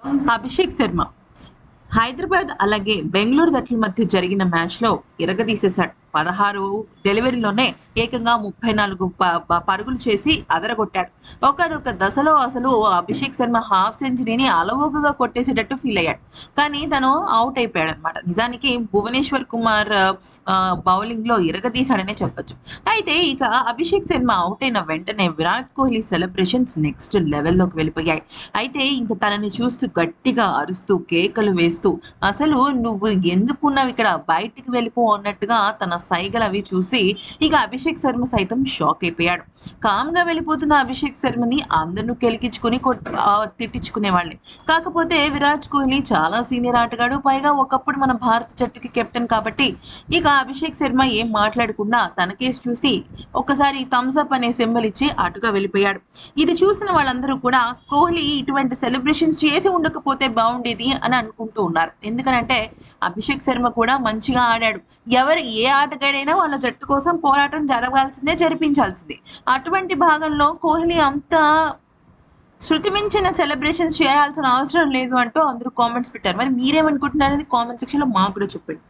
అభిషేక్ శర్మ హైదరాబాద్ అలాగే బెంగళూరు జట్ల మధ్య జరిగిన మ్యాచ్‌లో ఇరగదీసేశాడు. 16 డెలివరీలోనే ఏకంగా 34 పరుగులు చేసి అదరగొట్టాడు. ఒకానొక దశలో అసలు అభిషేక్ శర్మ హాఫ్ సెంచరీని అలవోకగా కొట్టేసేటట్టు ఫీల్ అయ్యాడు. కానీ తను ఔట్ అయిపోయాడన్నమాట. నిజానికి భువనేశ్వర్ కుమార్ బౌలింగ్‌లో ఇరగదీశాడనే చెప్పొచ్చు. అయితే ఇక అభిషేక్ శర్మ ఔట్ అయిన వెంటనే విరాట్ కోహ్లీ సెలబ్రేషన్స్ నెక్స్ట్ లెవెల్‌లోకి వెళ్ళిపోయాయి. అయితే ఇంక తనని చూస్తూ గట్టిగా అరుస్తూ, కేకలు వేస్తూ అసలు "నువ్వు ఎందుకున్నావిక్కడ? బయటికి వెళ్ళిపో" అన్నట్టుగా తన సైగలవి చూసి ఇక అభిషేక్ శర్మ సైతం షాక్ అయిపోయాడు. కామ్‌గా వెళ్ళిపోతున్న అభిషేక్ శర్మని అందరూ కెలికించుకొని తిట్టించుకునేవాళ్ళే. కాకపోతే విరాట్ కోహ్లీ చాలా సీనియర్ ఆటగాడు. పైగా ఒకప్పుడు మన భారత జట్టుకి కెప్టెన్ కాబట్టి ఇక అభిషేక్ శర్మ ఏం మాట్లాడకుండా తన కేసి చూసి ఒక్కసారి థమ్స్ అప్ అనే సింబల్ ఇచ్చి అటుగా వెళ్ళిపోయాడు. ఇది చూసిన వాళ్ళందరూ కూడా కోహ్లీ ఇటువంటి సెలబ్రేషన్స్ చేసి ఉండకపోతే బాగుండేది అని అనుకుంటూ ఉన్నారు. ఎందుకనంటే అభిషేక్ శర్మ కూడా మంచిగా ఆడాడు. ఎవరు ఏ ఆటగాడైనా వాళ్ళ జట్టు కోసం పోరాటం జరగాల్సిందే, జరిపించాల్సిందే. అటువంటి భాగంలో కోహ్లీ అంత శృతి మించిన సెలబ్రేషన్స్ చేయాల్సిన అవసరం లేదు అంటూ అందరూ కామెంట్స్ పెట్టారు. మరి మీరేమనుకుంటున్నారనేది కామెంట్ సెక్షన్‌లో మాకు కూడా చెప్పండి.